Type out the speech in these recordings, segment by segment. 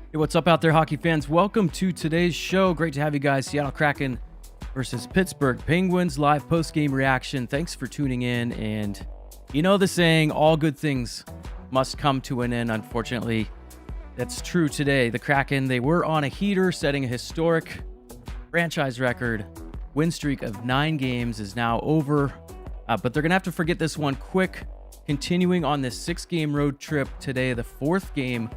Hey, what's up out there, hockey fans? Welcome to today's show. Great to have you guys. Seattle Kraken versus Pittsburgh Penguins live post-game reaction. Thanks for tuning in. And you know the saying, all good things must come to an end. Unfortunately, that's true today. The Kraken, they were on a heater, setting a historic franchise record. Win streak of 9 games is now over, but they're going to have to forget this one quick. Continuing on this 6-game road trip today, the 4th game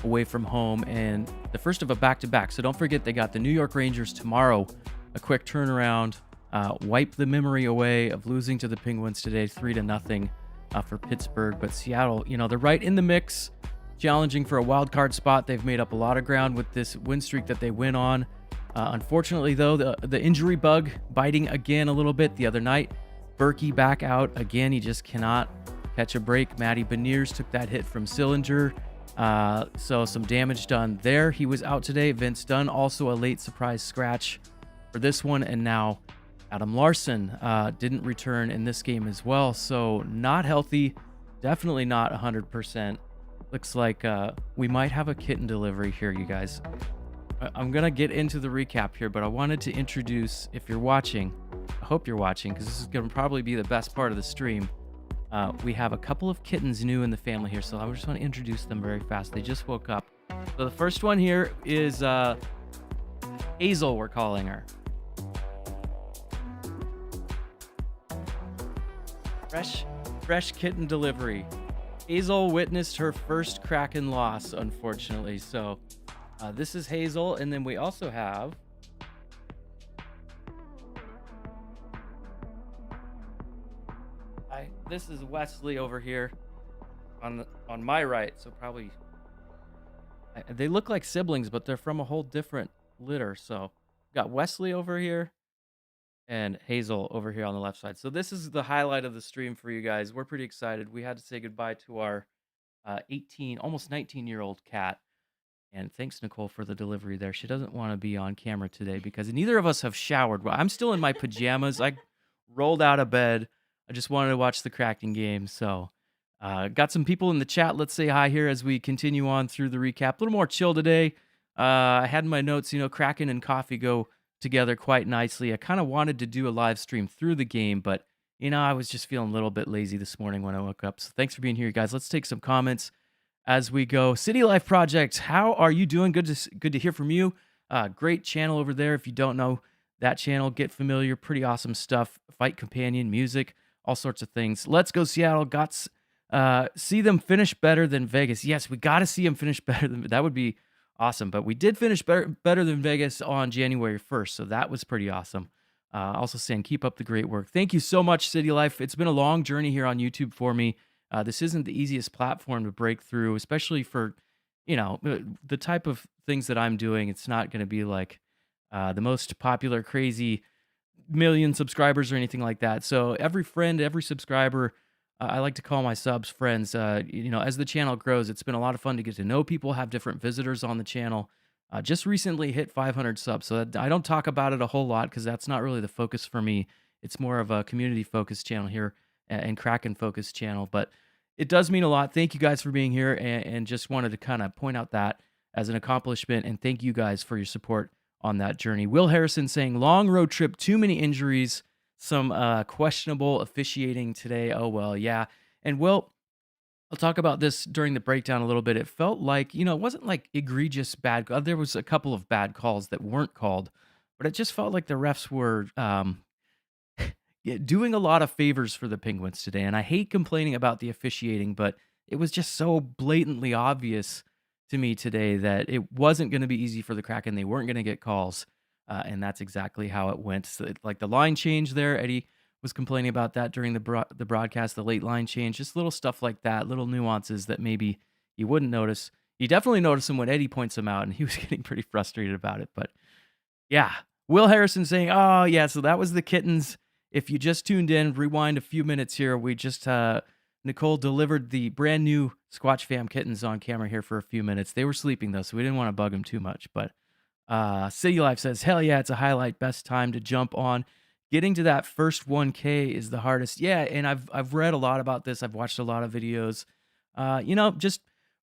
away from home and the first of a back-to-back. So don't forget, they got the New York Rangers tomorrow. A quick turnaround, wipe the memory away of losing to the Penguins today, 3-0 for Pittsburgh. But Seattle, you know, they're right in the mix, challenging for a wild card spot. They've made up a lot of ground with this win streak that they went on. Unfortunately, though, the injury bug biting again a little bit the other night. Berkey back out again. He just cannot catch a break. Matty Beniers took that hit from Sillinger. So some damage done there. He was out today. Vince Dunn, also a late surprise scratch for this one. And now Adam Larsson didn't return in this game as well. So not healthy. Definitely not 100%. Looks like we might have a kitten delivery here, you guys. I'm going to get into the recap here, but I wanted to introduce, if you're watching, I hope you're watching, because this is going to probably be the best part of the stream. We have a couple of kittens new in the family here, so I just want to introduce them very fast. They just woke up. So the first one here is Hazel, we're calling her. Fresh kitten delivery. Hazel witnessed her first Kraken loss, unfortunately. So this is Hazel, and then we also have this is Wesley over here on my right. So probably they look like siblings, but they're from a whole different litter. So got Wesley over here and Hazel over here on the left side. So this is the highlight of the stream for you guys. We're pretty excited. We had to say goodbye to our 18, almost 19-year-old cat. And thanks, Nicole, for the delivery there. She doesn't want to be on camera today because neither of us have showered. Well, I'm still in my pajamas. I rolled out of bed. I just wanted to watch the Kraken game. So got some people in the chat. Let's say hi here as we continue on through the recap. A little more chill today. I had in my notes, you know, Kraken and coffee go together quite nicely. I kind of wanted to do a live stream through the game, but, you know, I was just feeling a little bit lazy this morning when I woke up. So thanks for being here, guys. Let's take some comments as we go. City Life Project, how are you doing? Good to hear from you. Great channel over there. If you don't know that channel, get familiar. Pretty awesome stuff. Fight Companion, music, all sorts of things. Let's go Seattle. See them finish better than Vegas. Yes, we got to see them finish better than that. Would be awesome. But we did finish better than Vegas on January 1st, so that was pretty awesome. Also saying keep up the great work. Thank you so much, City Life. It's been a long journey here on YouTube for me. This isn't the easiest platform to break through, especially for, you know, the type of things that I'm doing. It's not going to be like the most popular, crazy million subscribers or anything like that. So every friend, every subscriber, I like to call my subs friends. You know, as the channel grows, it's been a lot of fun to get to know people, have different visitors on the channel. Just recently hit 500 subs, so I don't talk about it a whole lot because that's not really the focus for me. It's more of a community-focused channel here and Kraken-focused channel, but it does mean a lot. Thank you guys for being here, and just wanted to kind of point out that as an accomplishment, and thank you guys for your support on that journey. Will Harrison saying, long road trip, too many injuries, some questionable officiating today. Oh, well, yeah. And Will, I'll talk about this during the breakdown a little bit. It felt like, you know, it wasn't like egregious bad. There was a couple of bad calls that weren't called, but it just felt like the refs were doing a lot of favors for the Penguins today. And I hate complaining about the officiating, but it was just so blatantly obvious to me today that it wasn't going to be easy for the Kraken. They weren't going to get calls. And that's exactly how it went. So like the line change there, Eddie was complaining about that during the broadcast, the late line change, just little stuff like that, little nuances that maybe you wouldn't notice. You definitely notice them when Eddie points them out, and he was getting pretty frustrated about it. But yeah, Will Harrison saying, oh yeah, so that was the kittens. If you just tuned in, rewind a few minutes here. We just, Nicole delivered the brand new Squatch Fam kittens on camera here for a few minutes. They were sleeping though, so we didn't want to bug them too much. But City Life says, hell yeah, it's a highlight. Best time to jump on. getting to that first 1K is the hardest. Yeah, and I've read a lot about this. I've watched a lot of videos. Just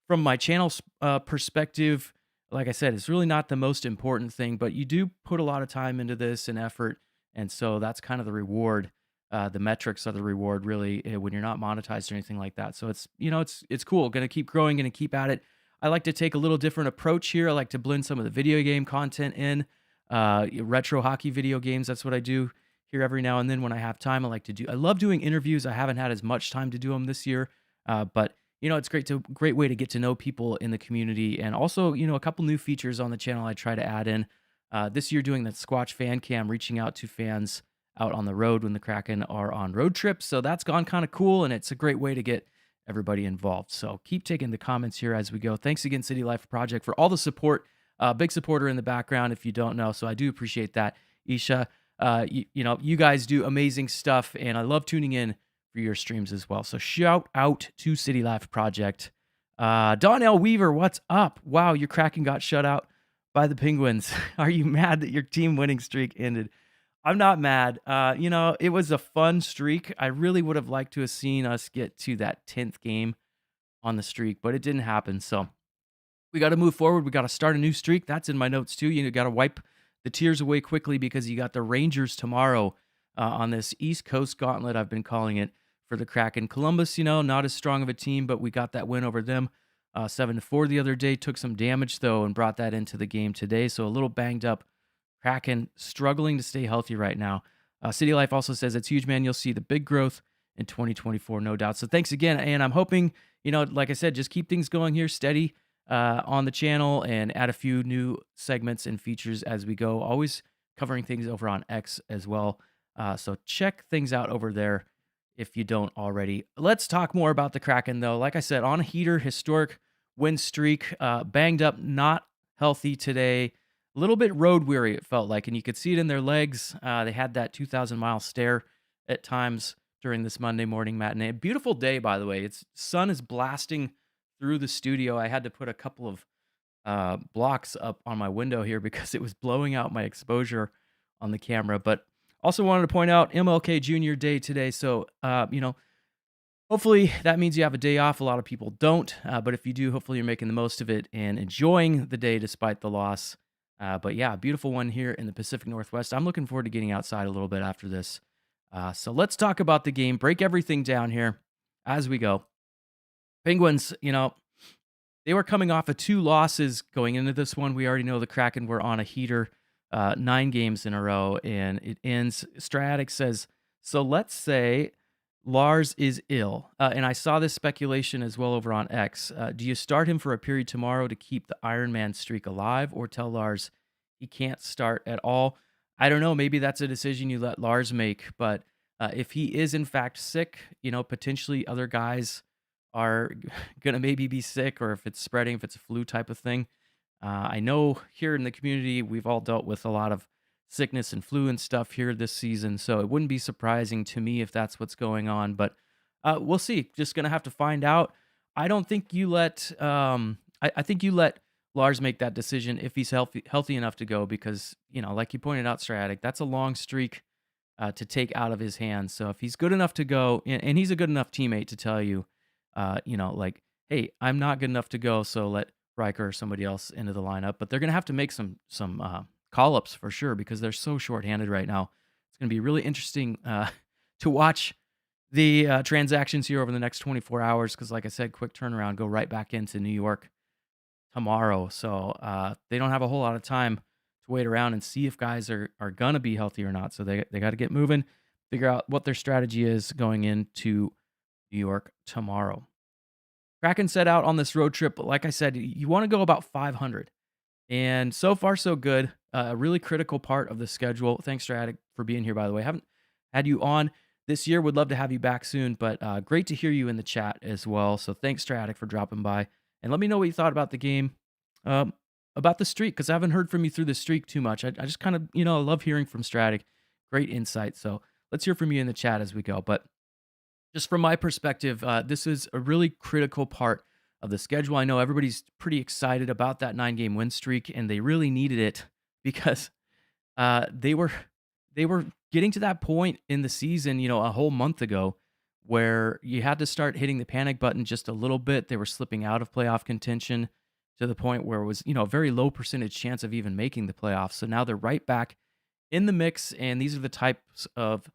from my channel's perspective, like I said, it's really not the most important thing, but you do put a lot of time into this and effort, and so that's kind of the reward. The metrics are the reward, really, when you're not monetized or anything like that. So it's cool. Going to keep growing. Going to keep at it. I like to take a little different approach here. I like to blend some of the video game content in, retro hockey video games. That's what I do here every now and then when I have time. I love doing interviews. I haven't had as much time to do them this year, but it's great way to get to know people in the community, and also a couple new features on the channel I try to add in. This year, doing that Squatch fan cam, reaching out to fans out on the road when the Kraken are on road trips. So that's gone kind of cool, and it's a great way to get everybody involved. So keep taking the comments here as we go. Thanks again, City Life Project, for all the support. Big supporter in the background, if you don't know. So I do appreciate that, Isha. You guys do amazing stuff, and I love tuning in for your streams as well. So shout out to City Life Project. Donnell Weaver, what's up? Wow, your Kraken got shut out by the Penguins. Are you mad that your team winning streak ended? I'm not mad. It was a fun streak. I really would have liked to have seen us get to that 10th game on the streak, but it didn't happen. So we got to move forward. We got to start a new streak. That's in my notes too. You got to wipe the tears away quickly, because you got the Rangers tomorrow on this East Coast gauntlet, I've been calling it, for the Kraken. Columbus, not as strong of a team, but we got that win over them 7-4 the other day. Took some damage, though, and brought that into the game today. So a little banged up. Kraken struggling to stay healthy right now. City Life also says it's huge, man. You'll see the big growth in 2024, no doubt. So thanks again. And I'm hoping, like I said, just keep things going here steady on the channel, and add a few new segments and features as we go. Always covering things over on X as well. So check things out over there if you don't already. Let's talk more about the Kraken, though. Like I said, on a heater, historic win streak, banged up, not healthy today. A little bit road weary, it felt like, and you could see it in their legs. They had that 2,000-mile stare at times during this Monday morning matinee. Beautiful day, by the way. It's sun is blasting through the studio. I had to put a couple of blocks up on my window here because it was blowing out my exposure on the camera. But also wanted to point out MLK Jr. Day today. So, hopefully that means you have a day off. A lot of people don't. But if you do, hopefully you're making the most of it and enjoying the day despite the loss. But yeah, beautiful one here in the Pacific Northwest. I'm looking forward to getting outside a little bit after this. So let's talk about the game. Break everything down here as we go. Penguins, they were coming off of 2 losses going into this one. We already know the Kraken were on a heater, 9 games in a row, and it ends. Stratic says, so let's say Lars is ill. And I saw this speculation as well over on X. Do you start him for a period tomorrow to keep the Iron Man streak alive, or tell Lars he can't start at all? I don't know. Maybe that's a decision you let Lars make. But if he is in fact sick, potentially other guys are going to maybe be sick, or if it's spreading, if it's a flu type of thing. I know here in the community, we've all dealt with a lot of sickness and flu and stuff here this season, so it wouldn't be surprising to me if that's what's going on, but we'll see. Just going to have to find out. I don't think you let, I think you let Lars make that decision if he's healthy enough to go, because, like you pointed out, Stratic, that's a long streak to take out of his hands. So if he's good enough to go, and he's a good enough teammate to tell you, hey, I'm not good enough to go, so let Riker or somebody else into the lineup. But they're going to have to make some call-ups for sure, because they're so shorthanded right now. It's going to be really interesting to watch the transactions here over the next 24 hours, because like I said, quick turnaround, go right back into New York tomorrow. So they don't have a whole lot of time to wait around and see if guys are going to be healthy or not. So they got to get moving, figure out what their strategy is going into New York tomorrow. Kraken set out on this road trip. Like I said, you want to go about 500. And so far, so good. A really critical part of the schedule. Thanks, Stratic, for being here, by the way. Haven't had you on this year. Would love to have you back soon. But great to hear you in the chat as well. So thanks, Stratic, for dropping by. And let me know what you thought about the game, about the streak, because I haven't heard from you through the streak too much. I just kind of, I love hearing from Stratic. Great insight. So let's hear from you in the chat as we go. But just from my perspective, this is a really critical part of the schedule. I know everybody's pretty excited about that 9-game win streak, and they really needed it because they were they were getting to that point in the season, a whole month ago where you had to start hitting the panic button just a little bit. They were slipping out of playoff contention to the point where it was, a very low percentage chance of even making the playoffs. So now they're right back in the mix, and these are the types of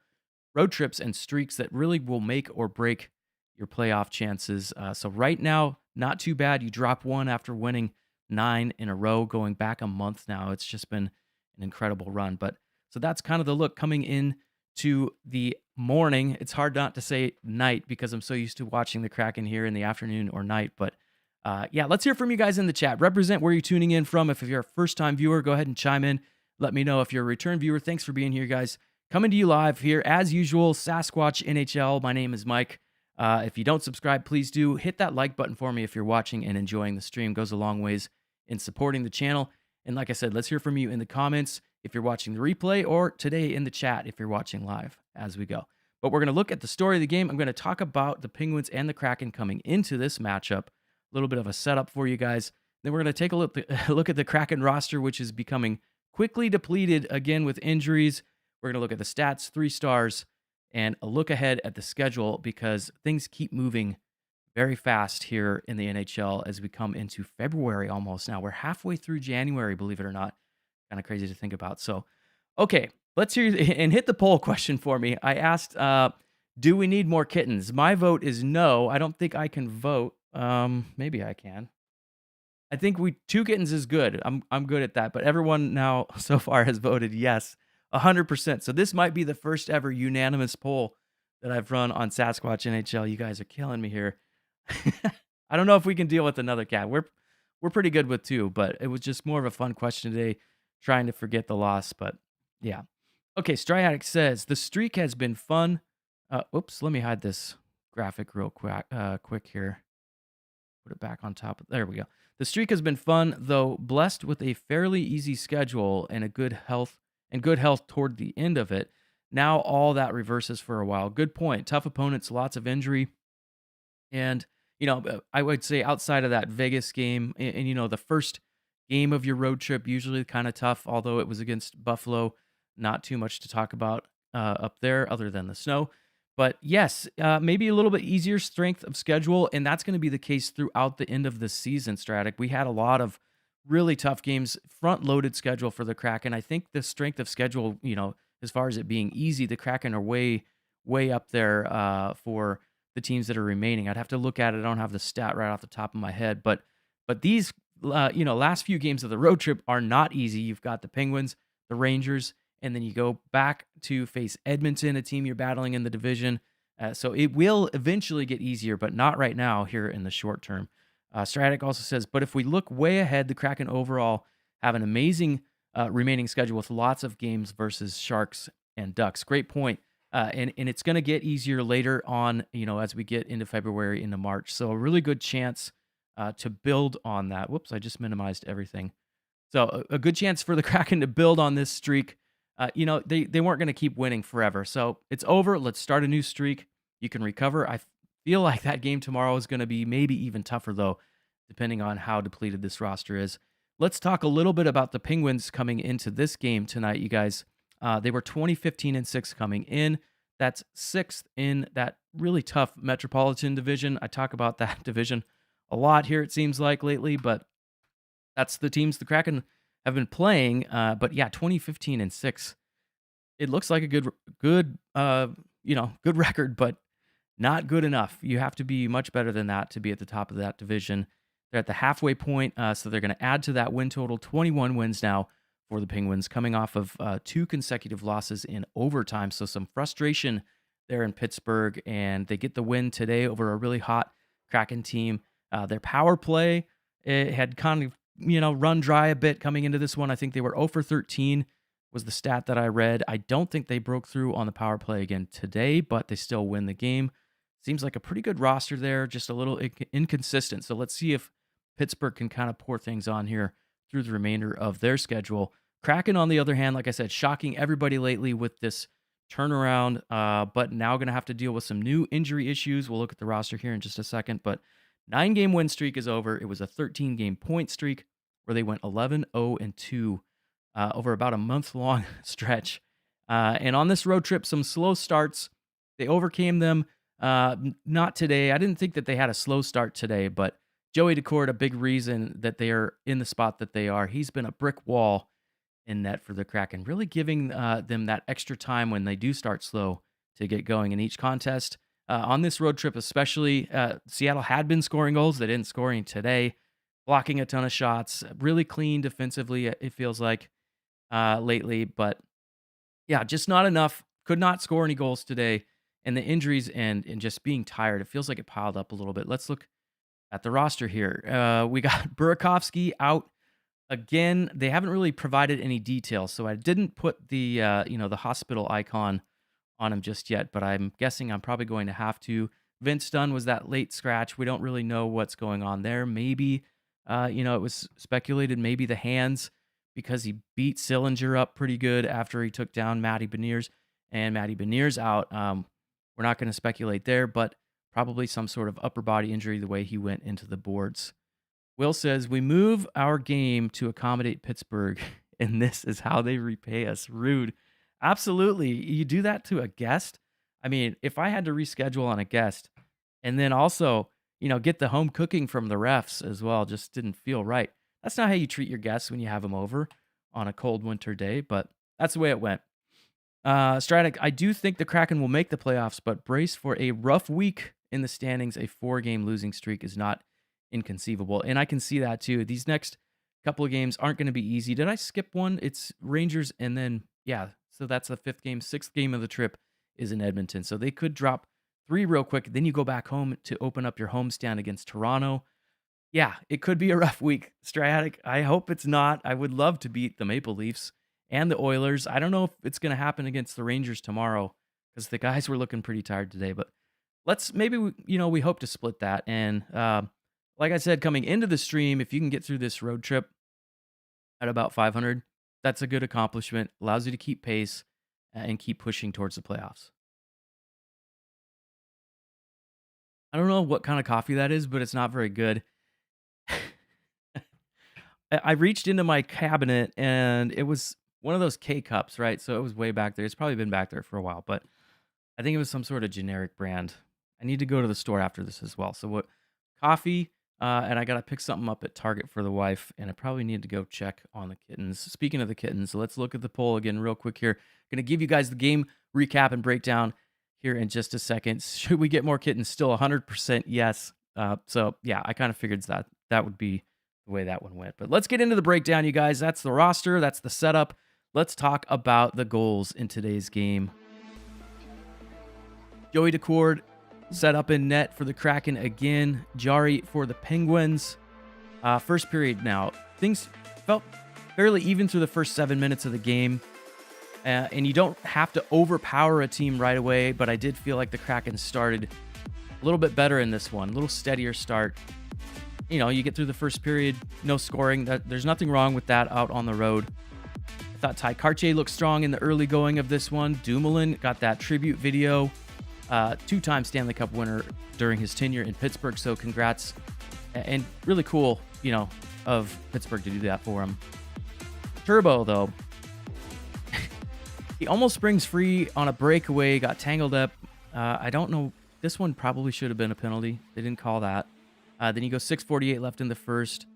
road trips and streaks that really will make or break your playoff chances. So right now, not too bad. You drop one after winning 9 in a row, going back a month now. It's just been an incredible run. But so that's kind of the look coming in to the morning. It's hard not to say night because I'm so used to watching the Kraken here in the afternoon or night. But yeah, let's hear from you guys in the chat. Represent where you're tuning in from. If you're a first time viewer, go ahead and chime in. Let me know if you're a return viewer. Thanks for being here, guys. Coming to you live here, as usual, Sasquatch NHL. My name is Mike. If you don't subscribe, please do. Hit that like button for me if you're watching and enjoying the stream. Goes a long ways in supporting the channel. And like I said, let's hear from you in the comments if you're watching the replay, or today in the chat if you're watching live as we go. But we're going to look at the story of the game. I'm going to talk about the Penguins and the Kraken coming into this matchup. A little bit of a setup for you guys. Then we're going to take a look at the Kraken roster, which is becoming quickly depleted again with injuries. We're going to look at the stats, 3 stars, and a look ahead at the schedule because things keep moving very fast here in the NHL as we come into February almost now. We're halfway through January, believe it or not. Kind of crazy to think about. So, okay, let's hear and hit the poll question for me. I asked, do we need more kittens? My vote is no. I don't think I can vote. Maybe I can. I think 2 kittens is good. I'm good at that. But everyone now so far has voted yes, 100%. So this might be the first ever unanimous poll that I've run on Sasquatch NHL. You guys are killing me here. I don't know if we can deal with another cat. We're pretty good with 2, but it was just more of a fun question today, trying to forget the loss. But yeah. Okay, Stryatic says, the streak has been fun. Oops, let me hide this graphic real quick here. Put it back on top. There we go. The streak has been fun, though blessed with a fairly easy schedule and a good health toward the end of it. Now all that reverses for a while. Good point. Tough opponents, lots of injury. And, I would say outside of that Vegas game and the first game of your road trip, usually kind of tough, although it was against Buffalo. Not too much to talk about up there other than the snow. But yes, maybe a little bit easier strength of schedule, and that's going to be the case throughout the end of the season, Stratic. We had a lot of really tough games, front-loaded schedule for the Kraken. I think the strength of schedule, as far as it being easy, the Kraken are way, way up there for the teams that are remaining. I'd have to look at it. I don't have the stat right off the top of my head, but these, last few games of the road trip are not easy. You've got the Penguins, the Rangers, and then you go back to face Edmonton, a team you're battling in the division. So it will eventually get easier, but not right now here in the short term. Stratic also says, but if we look way ahead, the Kraken overall have an amazing remaining schedule with lots of games versus Sharks and Ducks. Great point. And it's going to get easier later on, as we get into February, into March. So a really good chance to build on that. Whoops, I just minimized everything. So a good chance for the Kraken to build on this streak. They weren't going to keep winning forever. So it's over. Let's start a new streak. You can recover. I feel like that game tomorrow is going to be maybe even tougher, though, depending on how depleted this roster is. Let's talk a little bit about the Penguins coming into this game tonight, you guys. They were 20-15-6 coming in. That's 6th in that really tough Metropolitan division. I talk about that division a lot here, it seems like, lately, but that's the teams the Kraken have been playing. But yeah, 20-15-6. It looks like a good record, but not good enough. You have to be much better than that to be at the top of that division. They're at the halfway point, so they're going to add to that win total. 21 wins now for the Penguins, coming off of 2 consecutive losses in overtime. So some frustration there in Pittsburgh, and they get the win today over a really hot Kraken team. Their power play, it had kind of run dry a bit coming into this one. I think they were 0 for 13 was the stat that I read. I don't think they broke through on the power play again today, but they still win the game. Seems like a pretty good roster there, just a little inconsistent. So let's see if Pittsburgh can kind of pour things on here through the remainder of their schedule. Kraken, on the other hand, like I said, shocking everybody lately with this turnaround, but now going to have to deal with some new injury issues. We'll look at the roster here in just a second, but 9-game win streak is over. It was a 13-game point streak where they went 11-0-2 over about a month-long stretch. And on this road trip, some slow starts. They overcame them. Not today. I didn't think that they had a slow start today, but Joey Decord, a big reason that they are in the spot that they are. He's been a brick wall in net for the Kraken, really giving them that extra time when they do start slow to get going in each contest. On this road trip, especially, Seattle had been scoring goals. They didn't score any today, blocking a ton of shots. Really clean defensively, it feels like, lately. But yeah, just not enough. Could not score any goals today. And the injuries and just being tired, it feels like it piled up a little bit. Let's look at the roster here. We got Burakovsky out again. They haven't really provided any details, so I didn't put the the hospital icon on him just yet, but I'm guessing I'm probably going to have to. Vince Dunn was that late scratch. We don't really know what's going on there. Maybe it was speculated maybe the hands, because he beat Sillinger up pretty good after he took down Matty Beniers, and Matty Beniers out. We're not going to speculate there, but probably some sort of upper body injury the way he went into the boards. Will says, we move our game to accommodate Pittsburgh, and this is how they repay us. Rude. Absolutely. You do that to a guest? I mean, if I had to reschedule on a guest and then also, get the home cooking from the refs as well, just didn't feel right. That's not how you treat your guests when you have them over on a cold winter day, but that's the way it went. Stratic, I do think the Kraken will make the playoffs, but brace for a rough week in the standings. A 4-game losing streak is not inconceivable, and I can see that too. These next couple of games aren't going to be easy. Did I skip one? It's Rangers, and then, so that's the 5th game. 6th game of the trip is in Edmonton, so they could drop 3 real quick. Then you go back home to open up your homestand against Toronto. Yeah, it could be a rough week, Stratic. I hope it's not. I would love to beat the Maple Leafs and the Oilers. I don't know if it's going to happen against the Rangers tomorrow, because the guys were looking pretty tired today. But we hope to split that. And like I said, coming into the stream, if you can get through this road trip at about 500, that's a good accomplishment. Allows you to keep pace and keep pushing towards the playoffs. I don't know what kind of coffee that is, but it's not very good. I reached into my cabinet, and it was one of those K cups, right? So it was way back there. It's probably been back there for a while, but I think it was some sort of generic brand. I need to go to the store after this as well. So coffee, and I got to pick something up at Target for the wife, and I probably need to go check on the kittens. Speaking of the kittens, let's look at the poll again real quick here. Going to give you guys the game recap and breakdown here in just a second. Should we get more kittens? Still 100% yes. So yeah, I kind of figured that would be the way that one went. But let's get into the breakdown, you guys. That's the roster. That's the setup. Let's talk about the goals in today's game. Joey Decord set up in net for the Kraken again. Jari for the Penguins. First period now. Things felt fairly even through the first 7 minutes of the game. And you don't have to overpower a team right away, but I did feel like the Kraken started a little bit better in this one. A little steadier start. You get through the first period, no scoring. There's nothing wrong with that out on the road. I thought Ty Cartier looked strong in the early going of this one. Dumoulin got that tribute video. 2-time Stanley Cup winner during his tenure in Pittsburgh, so congrats. And really cool, of Pittsburgh to do that for him. Turbo, though, he almost springs free on a breakaway, got tangled up. I don't know. This one probably should have been a penalty. They didn't call that. Then you go 6:48 left in the first.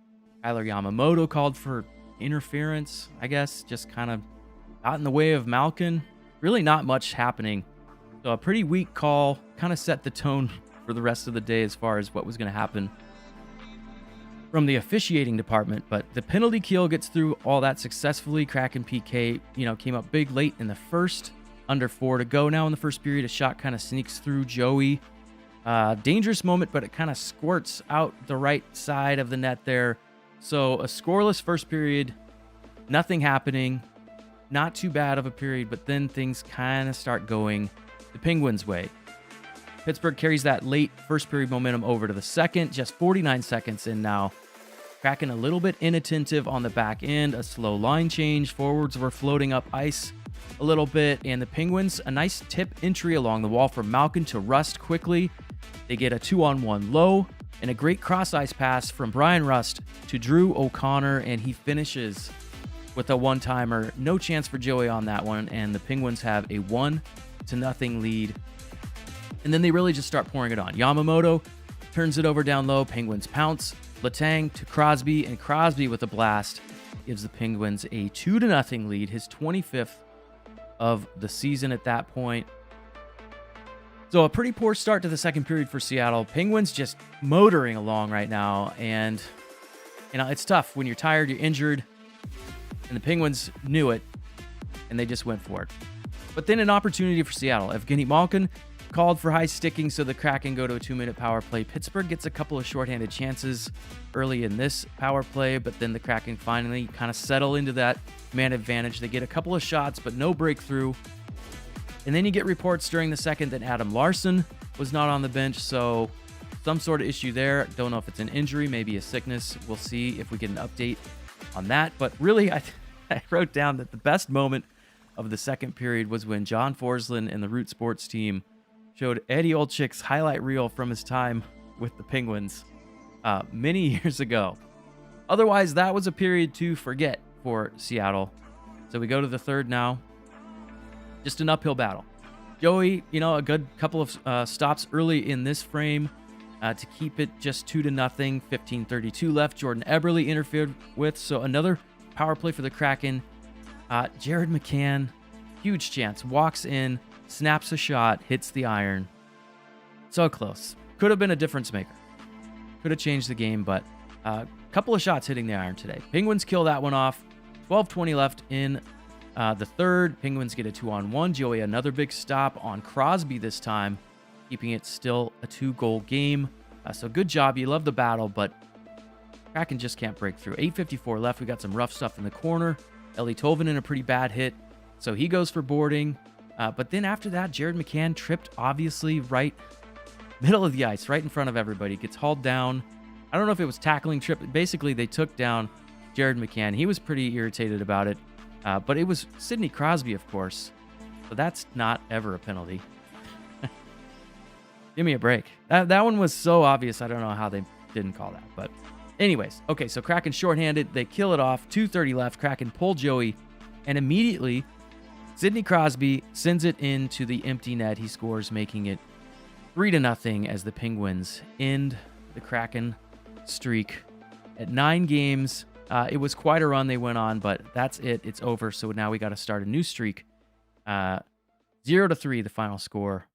Tyler Yamamoto called for interference, I guess. Just kind of got in the way of Malkin. Really not much happening. So a pretty weak call. Kind of set the tone for the rest of the day as far as what was going to happen from the officiating department. But the penalty kill gets through all that successfully. Kraken PK, came up big late in the first. Under 4 to go now in the first period. A shot kind of sneaks through Joey. Dangerous moment, but it kind of squirts out the right side of the net there. So a scoreless first period, nothing happening. Not too bad of a period, but then things kind of start going the Penguins' way. Pittsburgh carries that late first period momentum over to the second, just 49 seconds in now. Kraken a little bit inattentive on the back end, a slow line change. Forwards were floating up ice a little bit, and the Penguins, a nice tip entry along the wall from Malkin to Rust quickly. They get a 2-on-1 low and a great cross-ice pass from Brian Rust to Drew O'Connor, and he finishes. with a one-timer. No chance for Joey on that one, and the Penguins have a 1-0 lead. And then they really just start pouring it on. Yamamoto turns it over down low. Penguins pounce. Letang to Crosby, and Crosby with a blast gives the Penguins a 2-0 lead, his 25th of the season at that point. So a pretty poor start to the second period for Seattle. Penguins just motoring along right now, and it's tough when you're tired, you're injured, and the Penguins knew it, and they just went for it. But then an opportunity for Seattle. Evgeny Malkin called for high sticking, so the Kraken go to a 2-minute power play. Pittsburgh gets a couple of shorthanded chances early in this power play, but then the Kraken finally kind of settle into that man advantage. They get a couple of shots, but no breakthrough. And then you get reports during the second that Adam Larsson was not on the bench, so some sort of issue there. Don't know if it's an injury, maybe a sickness. We'll see if we get an update on that. But really, I wrote down that the best moment of the second period was when John Forsland and the Root Sports team showed Eddie Olczyk's highlight reel from his time with the Penguins many years ago. Otherwise, that was a period to forget for Seattle. So we go to the third now. Just an uphill battle. Joey, a good couple of stops early in this frame to keep it just 2-0. 15:32 left. Jordan Eberle interfered with, so another power play for the Kraken. Jared McCann, huge chance, walks in, snaps a shot, hits the iron. So close. Could have been a difference maker. Could have changed the game, but a couple of shots hitting the iron today. Penguins kill that one off. 12:20 left in the third. Penguins get a 2-on-1. Joey, another big stop on Crosby this time, keeping it still a 2-goal game. So good job. You love the battle, but Kraken just can't break through. 8:54 left. We got some rough stuff in the corner. Ellie Toven in a pretty bad hit, so he goes for boarding. But then after that, Jared McCann tripped, obviously, right middle of the ice, right in front of everybody. Gets hauled down. I don't know if it was tackling trip. Basically, they took down Jared McCann. He was pretty irritated about it. But it was Sidney Crosby, of course. So that's not ever a penalty. Give me a break. That one was so obvious. I don't know how they didn't call that. But anyways, okay, so Kraken shorthanded. They kill it off. 2:30 left. Kraken pull Joey. And immediately, Sidney Crosby sends it into the empty net. He scores, making it 3-0 as the Penguins end the Kraken streak at 9 games. It was quite a run they went on, but that's it. It's over. So now we got to start a new streak. 0-3, the final score.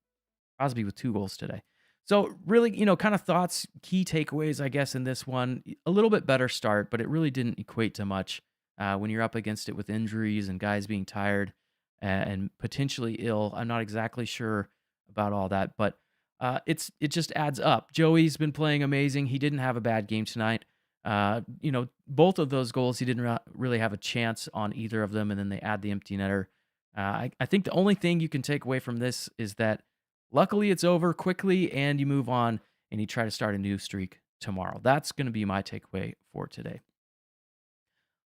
Crosby with 2 goals today. So really, kind of thoughts, key takeaways, I guess, in this one. A little bit better start, but it really didn't equate to much when you're up against it with injuries and guys being tired and potentially ill. I'm not exactly sure about all that, but it just adds up. Joey's been playing amazing. He didn't have a bad game tonight. Both of those goals, he didn't really have a chance on either of them, and then they add the empty netter. I think the only thing you can take away from this is that luckily it's over quickly, and you move on, and you try to start a new streak tomorrow. That's going to be my takeaway for today.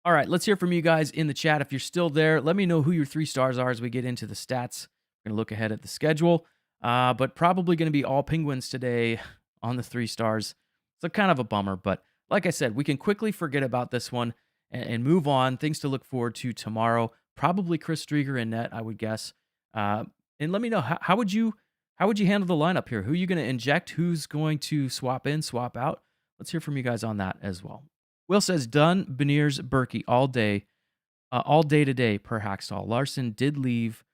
All right, let's hear from you guys in the chat. If you're still there, let me know who your 3 stars are as we get into the stats. We're going to look ahead at the schedule, but probably going to be all Penguins today on the 3 stars. So kind of a bummer, but like I said, we can quickly forget about this one and move on. Things to look forward to tomorrow. Probably Chris Drieger in net, I would guess. And let me know, how would you handle the lineup here? Who are you going to inject? Who's going to swap in, swap out? Let's hear from you guys on that as well. Will says, Dunn, Beniers, Berkey all day today per Hackstall. Larson did leave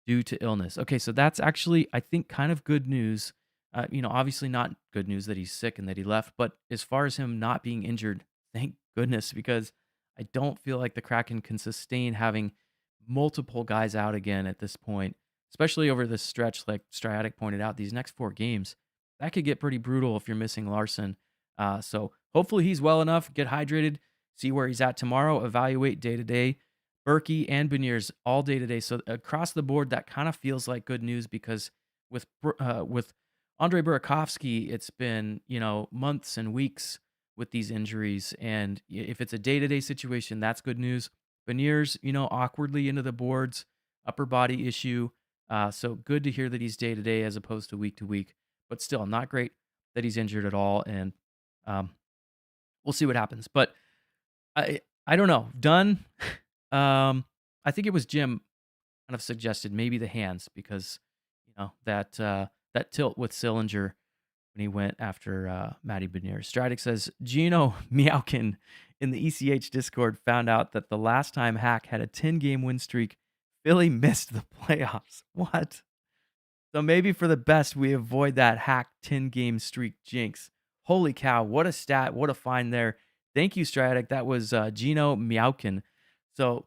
due to illness. Okay, so that's actually, I think, kind of good news. Obviously not good news that he's sick and that he left, but as far as him not being injured, thank goodness, because I don't feel like the Kraken can sustain having multiple guys out again at this point, especially over this stretch, like Striatic pointed out, these next 4 games. That could get pretty brutal if you're missing Larson. So hopefully he's well enough, get hydrated, see where he's at tomorrow, evaluate day-to-day. Berkey and Beniers all day-to-day. So across the board, that kind of feels like good news, because with Andre Burakovsky, it's been, months and weeks with these injuries. And if it's a day-to-day situation, that's good news. Beniers, awkwardly into the boards, upper body issue. So good to hear that he's day-to-day as opposed to week-to-week. But still, not great that he's injured at all. And we'll see what happens. But I don't know. Dunn, I think it was Jim kind of suggested maybe the hands because, that tilt with Sillinger when he went after Matty Beniers. Stratic says Gino Meowkin in the ECH Discord found out that the last time Hack had a 10-game win streak, Philly missed the playoffs. What? So maybe for the best, we avoid that Hack 10-game streak jinx. Holy cow, what a stat, what a find there. Thank you, Stratic. That was Gino Meowkin. So,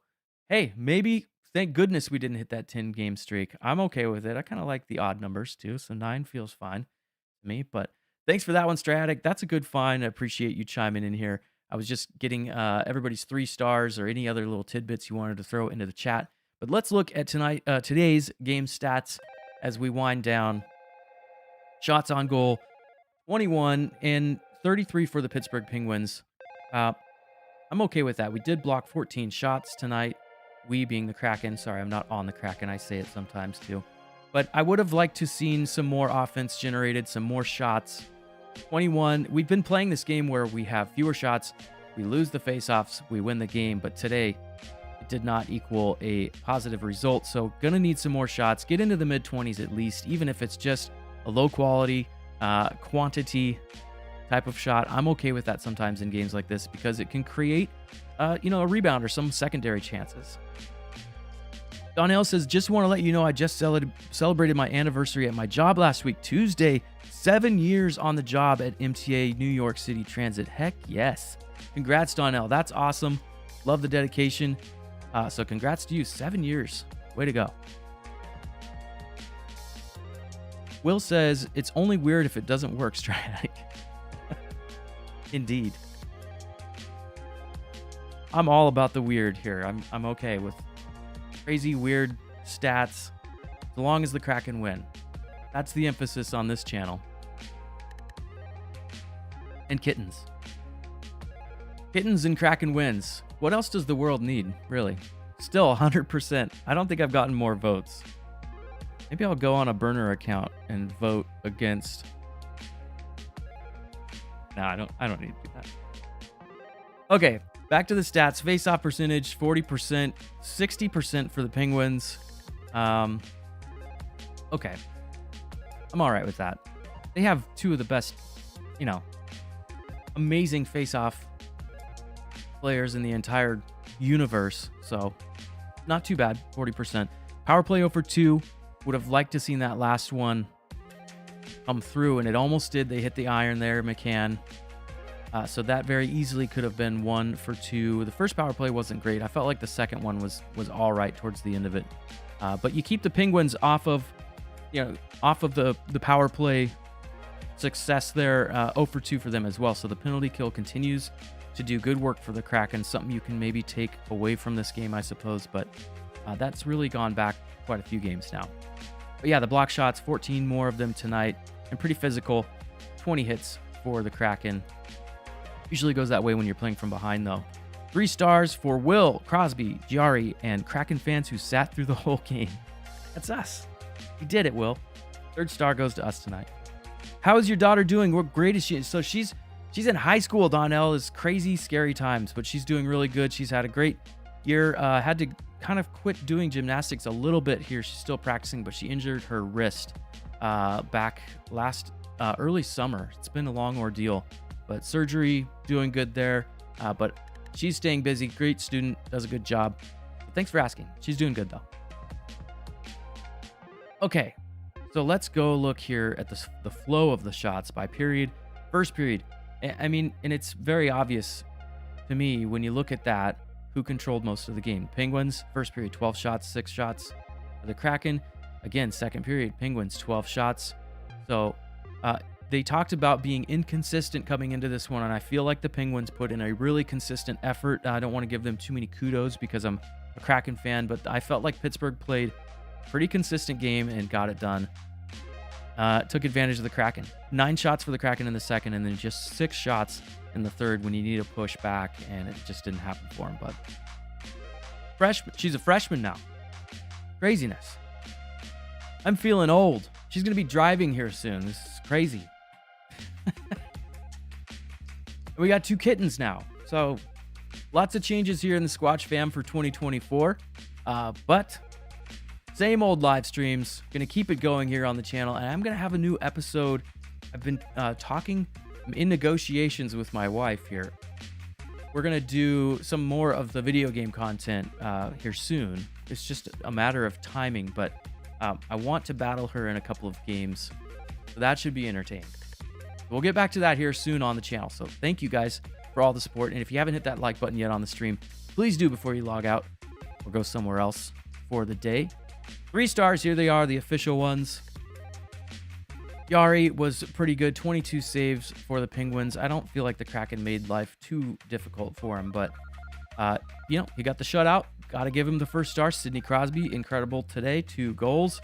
hey, maybe, thank goodness we didn't hit that 10-game streak. I'm okay with it. I kind of like the odd numbers, too, so 9 feels fine to me. But thanks for that one, Stratic. That's a good find. I appreciate you chiming in here. I was just getting everybody's 3 stars or any other little tidbits you wanted to throw into the chat. But let's look at today's game stats as we wind down. Shots on goal, 21 and 33 for the Pittsburgh Penguins. I'm okay with that. We did block 14 shots tonight. We being the Kraken. Sorry, I'm not on the Kraken. I say it sometimes too. But I would have liked to seen some more offense generated, some more shots. 21. We've been playing this game where we have fewer shots. We lose the faceoffs. We win the game. But today, it did not equal a positive result. So gonna need some more shots. Get into the mid-20s at least, even if it's just a low quality, quantity type of shot. I'm okay with that sometimes in games like this because it can create, a rebound or some secondary chances. Donnell says, just want to let you know I just celebrated my anniversary at my job last week, Tuesday. 7 years on the job at MTA New York City Transit. Heck yes. Congrats, Donnell. That's awesome. Love the dedication. So congrats to you. 7 years. Way to go. Will says, it's only weird if it doesn't work, Stratic. Indeed. I'm all about the weird here. I'm okay with crazy, weird stats as long as the Kraken win. That's the emphasis on this channel. And kittens. Kittens and Kraken wins. What else does the world need, really? Still 100%. I don't think I've gotten more votes. Maybe I'll go on a burner account and vote against... No, I don't need to do that. Okay, back to the stats. Face-off percentage, 40%, 60% for the Penguins. Okay. I'm all right with that. They have 2 of the best, amazing face-off players in the entire universe. So, not too bad, 40%. Power play 0 for 2. Would have liked to seen that last one come through, and it almost did. They hit the iron there, McCann. So that very easily could have been 1 for 2. The first power play wasn't great. I felt like the second one was all right towards the end of it. But you keep the Penguins off of the power play success there. 0 for 2 for them as well. So the penalty kill continues to do good work for the Kraken. Something you can maybe take away from this game, I suppose. But that's really gone back quite a few games now. But yeah, the block shots, 14 more of them tonight, and pretty physical. 20 hits for the Kraken. Usually goes that way when you're playing from behind, though. 3 stars for Will, Crosby, Giari, and Kraken fans who sat through the whole game. That's us. We did it, Will. 3rd star goes to us tonight. How is your daughter doing? What grade is she? So she's in high school, Donnell. It's crazy, scary times, but she's doing really good. She's had a great year. Had to kind of quit doing gymnastics a little bit here. She's still practicing, but she injured her wrist back last early summer. It's been a long ordeal, but surgery, doing good there. But she's staying busy. Great student, does a good job. But thanks for asking. She's doing good, though. Okay, so let's go look here at the flow of the shots by period. First period, I mean, and it's very obvious to me when you look at that, who controlled most of the game. Penguins, first period, 12 shots, 6 shots. For the Kraken, again, second period, Penguins, 12 shots. So they talked about being inconsistent coming into this one, and I feel like the Penguins put in a really consistent effort. I don't want to give them too many kudos because I'm a Kraken fan, but I felt like Pittsburgh played a pretty consistent game and got it done. Took advantage of the Kraken. 9 shots for the Kraken in the second, and then just 6 shots in the third when you need to push back, and it just didn't happen for him. But she's a freshman now. Craziness. I'm feeling old. She's going to be driving here soon. This is crazy. We got 2 kittens now. So Lots of changes here in the Squatch fam for 2024, but same old live streams. Gonna keep it going here on the channel, and I'm gonna have a new episode. I've been talking, I'm in negotiations with my wife here. We're gonna do some more of the video game content here soon. It's just a matter of timing, but I want to battle her in a couple of games, so that should be entertaining. We'll get back to that here soon on the channel. So thank you guys for all the support, and if you haven't hit that like button yet on the stream, please do before you log out or go somewhere else for the day. 3 stars, here they are, the official ones. Yari was pretty good, 22 saves for the Penguins. I don't feel like the Kraken made life too difficult for him, but you know, he got the shutout. Got to give him the first star. Sidney Crosby, incredible today, 2 goals.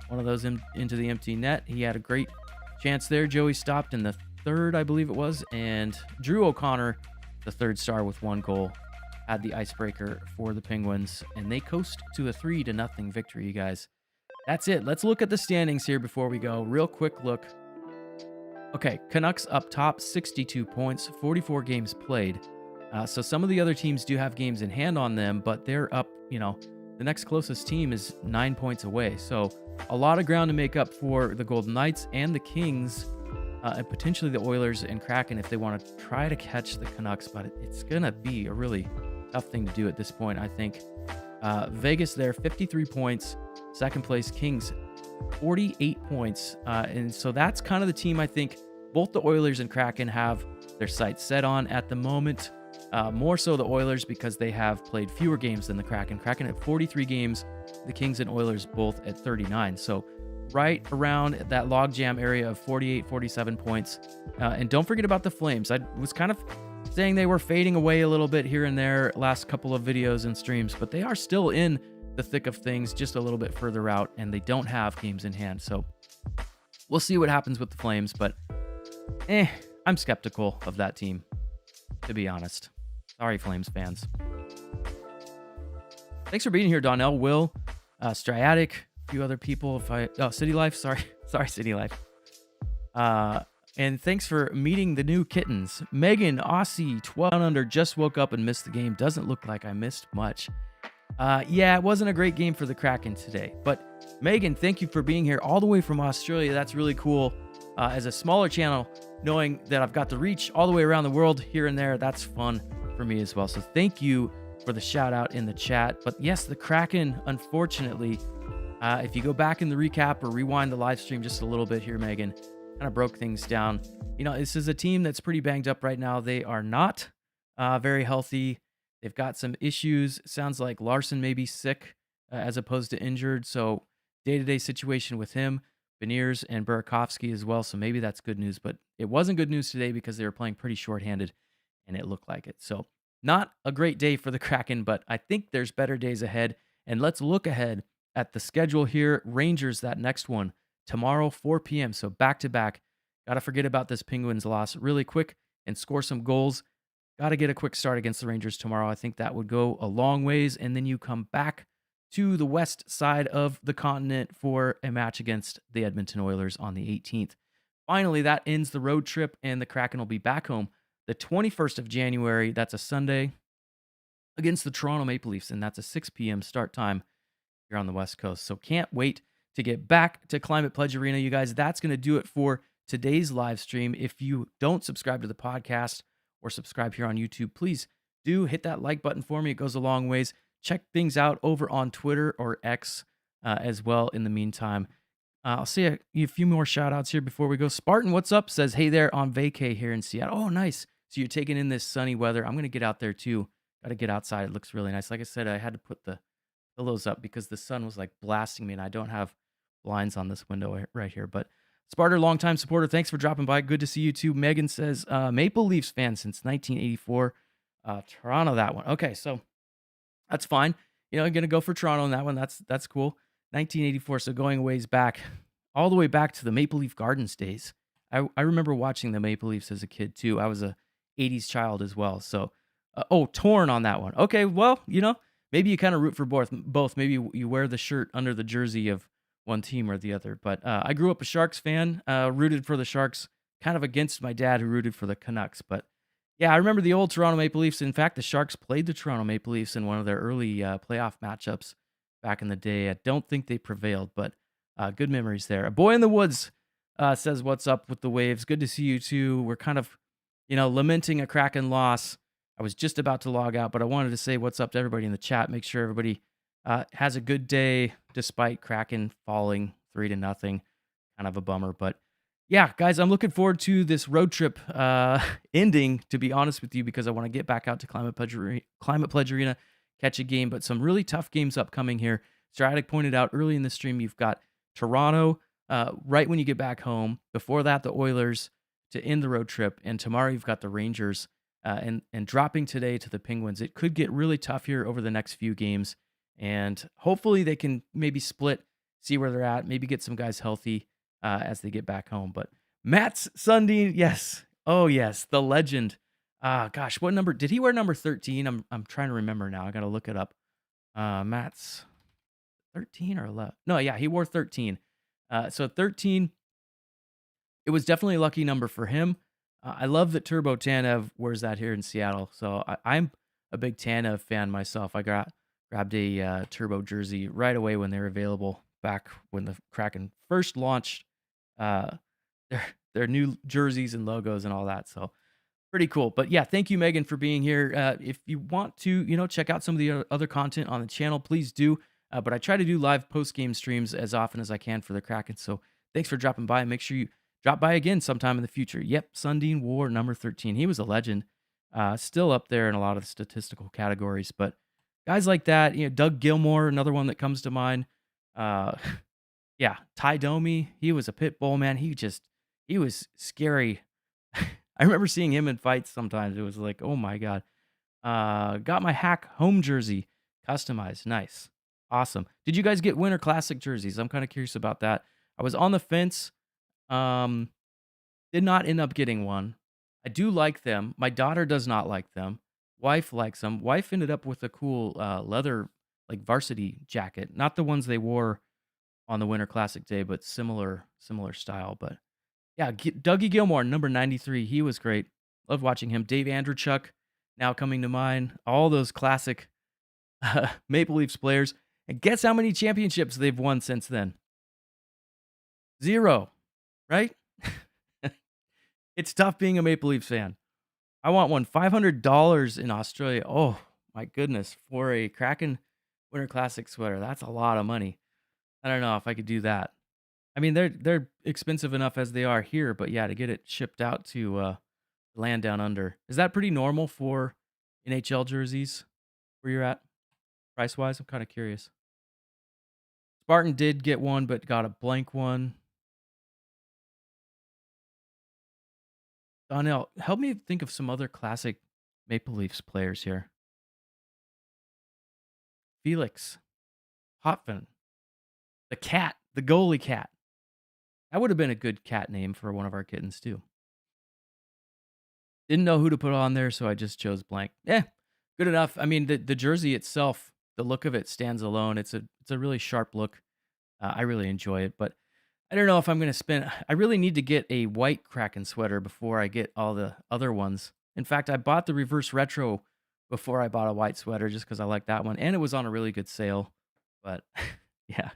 One of those into the empty net. He had a great chance there. Joey stopped in the 3rd, I believe it was, and Drew O'Connor, the 3rd star with 1 goal, had the icebreaker for the Penguins, and they coast to a 3-0 victory, you guys. That's it. Let's look at the standings here before we go. Real quick look. Okay, Canucks up top, 62 points, 44 games played. So some of the other teams do have games in hand on them, but they're up, you know, the next closest team is 9 points away. So a lot of ground to make up for the Golden Knights and the Kings, and potentially the Oilers and Kraken if they want to try to catch the Canucks, but it's going to be a really tough thing to do at this point, I think. Vegas there, 53 points. Second place, Kings, 48 points. And so that's kind of the team I think both the Oilers and Kraken have their sights set on at the moment. More so the Oilers because they have played fewer games than the Kraken. Kraken at 43 games, the Kings and Oilers both at 39. So right around that logjam area of 48, 47 points. And don't forget about the Flames. I was kind of saying they were fading away a little bit here and there last couple of videos and streams, but they are still in the thick of things, just a little bit further out, and they don't have games in hand. So we'll see what happens with the Flames, but I'm skeptical of that team, to be honest. Sorry, Flames fans. Thanks for being here, Donnell, Will, Striatic, a few other people. City Life, sorry, City Life. And thanks for meeting the new kittens. Megan, Aussie, 12 under, just woke up and missed the game. Doesn't look like I missed much. Yeah, it wasn't a great game for the Kraken today. But Megan, thank you for being here all the way from Australia. That's really cool. As a smaller channel, knowing that I've got the reach all the way around the world here and there, that's fun for me as well. So thank you for the shout out in the chat. But yes, the Kraken, unfortunately, if you go back in the recap or rewind the live stream just a little bit here, Megan, kind of broke things down. You know, this is a team that's pretty banged up right now. They are not very healthy. They've got some issues. Sounds like Larson may be sick as opposed to injured. So day-to-day situation with him, Beniers and Burakovsky as well. So maybe that's good news, but it wasn't good news today because they were playing pretty shorthanded and it looked like it. So not a great day for the Kraken, but I think there's better days ahead. And let's look ahead at the schedule here. Rangers, that next one, tomorrow, 4 p.m. So back-to-back. Got to forget about this Penguins loss really quick and score some goals. Got to get a quick start against the Rangers tomorrow. I think that would go a long ways. And then you come back to the west side of the continent for a match against the Edmonton Oilers on the 18th. Finally, that ends the road trip, and the Kraken will be back home the 21st of January. That's a Sunday against the Toronto Maple Leafs, and that's a 6 p.m. start time here on the West Coast. So can't wait to get back to Climate Pledge Arena, you guys. That's going to do it for today's live stream. If you don't subscribe to the podcast or subscribe here on YouTube, please do hit that like button for me. It goes a long ways. Check things out over on Twitter or X as well in the meantime. I'll see a few more shout outs here before we go. Spartan, what's up? Says, hey there on vacay here in Seattle. Oh, nice. So you're taking in this sunny weather. I'm going to get out there too. Got to get outside. It looks really nice. Like I said, I had to put the pillows up because the sun was like blasting me and I don't have blinds on this window right here. But Spartan, longtime supporter, thanks for dropping by. Good to see you too. Megan says, Maple Leafs fan since 1984. Toronto, that one. Okay, so that's fine. You know, I'm going to go for Toronto on that one. That's cool. 1984, so going ways back, all the way back to the Maple Leaf Gardens days. I remember watching the Maple Leafs as a kid too. I was a 80s child as well. So, torn on that one. Okay, well, you know, maybe you kind of root for both. Maybe you wear the shirt under the jersey of one team or the other. But I grew up a Sharks fan, rooted for the Sharks, kind of against my dad who rooted for the Canucks. But Yeah, I remember the old Toronto Maple Leafs. In fact, the Sharks played the Toronto Maple Leafs in one of their early playoff matchups back in the day. I don't think they prevailed, but good memories there. A boy in the woods says, "What's up with the Waves? Good to see you too." We're kind of, lamenting a Kraken loss. I was just about to log out, but I wanted to say what's up to everybody in the chat. Make sure everybody has a good day despite Kraken falling 3-0. Kind of a bummer, but yeah, guys, I'm looking forward to this road trip ending, to be honest with you, because I want to get back out to Climate Pledge Arena, catch a game, but some really tough games upcoming here. Stratic pointed out early in the stream, you've got Toronto right when you get back home. Before that, the Oilers to end the road trip, and tomorrow you've got the Rangers, and dropping today to the Penguins. It could get really tough here over the next few games, and hopefully they can maybe split, see where they're at, maybe get some guys healthy as they get back home. But Matt's Sundin, yes. Oh, yes. The legend. Gosh, what number did he wear? Number 13. I'm trying to remember now. I got to look it up. Matt's 13 or 11. No, yeah, he wore 13. So 13, it was definitely a lucky number for him. I love that Turbo Tanev wears that here in Seattle. So I'm a big Tanev fan myself. I grabbed a Turbo jersey right away when they were available back when the Kraken first launched uh, their new jerseys and logos and all that. So pretty cool. But yeah, thank you, Megan, for being here. If you want to, check out some of the other content on the channel, please do. But I try to do live post-game streams as often as I can for the Kraken. So thanks for dropping by. Make sure you drop by again sometime in the future. Yep, Sundin wore number 13. He was a legend. Still up there in a lot of the statistical categories. But guys like that, Doug Gilmour, another one that comes to mind. Yeah, Ty Domi, he was a pit bull, man. He was scary. I remember seeing him in fights sometimes. It was like, oh my God. Got my hack home jersey customized. Nice. Awesome. Did you guys get Winter Classic jerseys? I'm kind of curious about that. I was on the fence. Um, did not end up getting one. I do like them. My daughter does not like them. Wife likes them. Wife ended up with a cool leather, like varsity jacket. Not the ones they wore on the Winter Classic day, but similar style. But yeah, Dougie Gilmour, number 93, he was great. Loved watching him. Dave Andrewchuk, now coming to mind. All those classic Maple Leafs players. And guess how many championships they've won since then? 0, right? It's tough being a Maple Leafs fan. I want one. $500 in Australia. Oh, my goodness. For a Kraken Winter Classic sweater. That's a lot of money. I don't know if I could do that. I mean, they're expensive enough as they are here, but yeah, to get it shipped out to land down under. Is that pretty normal for NHL jerseys where you're at, price-wise? I'm kind of curious. Spartan did get one, but got a blank one. Donnell, help me think of some other classic Maple Leafs players here. Felix, Hoffman, the cat, the goalie cat. That would have been a good cat name for one of our kittens too. Didn't know who to put on there, so I just chose blank. Good enough. I mean, the jersey itself, the look of it stands alone. It's a really sharp look. I really enjoy it, but I don't know if I'm gonna spend. I really need to get a white Kraken sweater before I get all the other ones. In fact, I bought the reverse retro before I bought a white sweater just because I like that one, and it was on a really good sale. But yeah,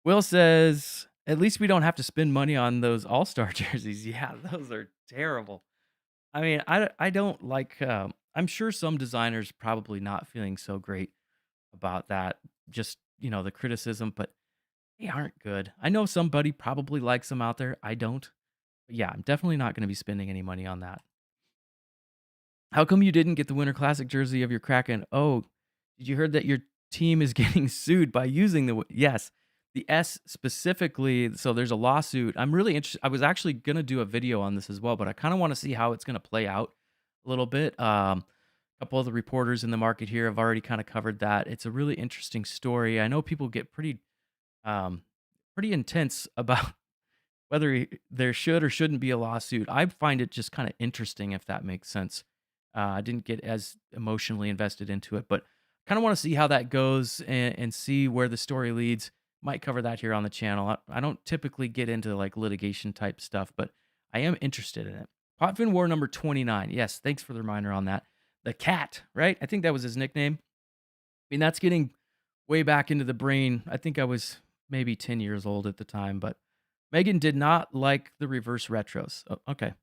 Will says at least we don't have to spend money on those All Star jerseys. Yeah, those are terrible. I mean, I don't like. I'm sure some designers probably not feeling so great about that. Just the criticism, but they aren't good. I know somebody probably likes them out there. I don't. But yeah, I'm definitely not going to be spending any money on that. How come you didn't get the Winter Classic jersey of your Kraken? Oh, did you heard that your team is getting sued by using yes, the S specifically. So there's a lawsuit. I'm really interested. I was actually going to do a video on this as well, but I kind of want to see how it's going to play out a little bit. A couple of the reporters in the market here have already kind of covered that. It's a really interesting story. I know people get pretty intense about whether there should or shouldn't be a lawsuit. I find it just kind of interesting, if that makes sense. I didn't get as emotionally invested into it, but kind of want to see how that goes and see where the story leads. Might cover that here on the channel. I don't typically get into like litigation type stuff, but I am interested in it. Potvin War number 29. Yes, thanks for the reminder on that. The cat, right? I think that was his nickname. I mean, that's getting way back into the brain. I think I was maybe 10 years old at the time, but Megan did not like the reverse retros. Oh, okay,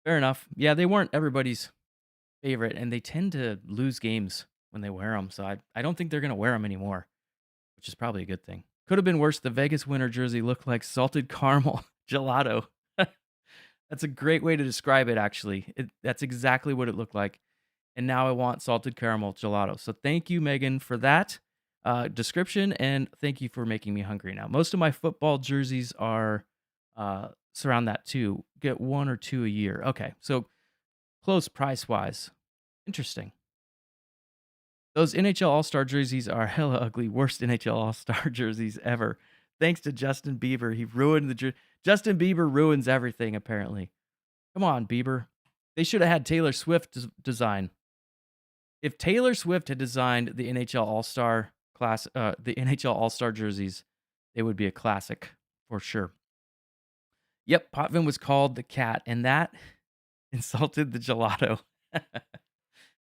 fair enough. Yeah, they weren't everybody's favorite, and they tend to lose games when they wear them, so I don't think they're going to wear them anymore, which is probably a good thing. Could have been worse. The Vegas winter jersey looked like salted caramel gelato. That's a great way to describe it, actually. That's exactly what it looked like. And now I want salted caramel gelato. So thank you, Megan, for that description, and thank you for making me hungry now. Most of my football jerseys are surround that too. Get 1 or 2 a year. Okay, so close price-wise. Interesting. Those NHL All-Star jerseys are hella ugly. Worst NHL All-Star jerseys ever. Thanks to Justin Bieber. He ruined the jersey. Justin Bieber ruins everything, apparently. Come on, Bieber. They should have had Taylor Swift design. If Taylor Swift had designed the NHL All-Star class, the NHL All-Star jerseys, they would be a classic for sure. Yep, Potvin was called the cat, and that insulted the gelato.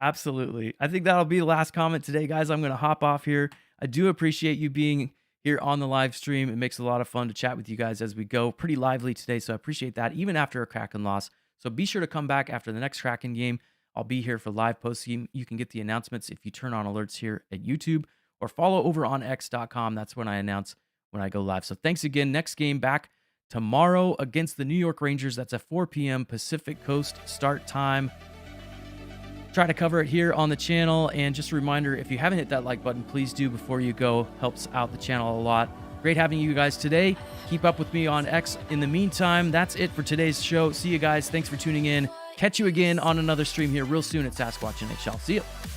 Absolutely. I think that'll be the last comment today, guys. I'm going to hop off here. I do appreciate you being here on the live stream. It makes a lot of fun to chat with you guys as we go. Pretty lively today, so I appreciate that, even after a Kraken loss. So be sure to come back after the next Kraken game. I'll be here for live post-game. You can get the announcements if you turn on alerts here at YouTube or follow over on x.com. That's when I announce when I go live. So thanks again. Next game back tomorrow against the New York Rangers. That's a 4 p.m. Pacific Coast start time. Try to cover it here on the channel. And just a reminder, if you haven't hit that like button, please do before you go. Helps out the channel a lot. Great having you guys today. Keep up with me on X. In the meantime, that's it for today's show. See you guys. Thanks for tuning in. Catch you again on another stream here real soon at Sasquatch NHL. See you.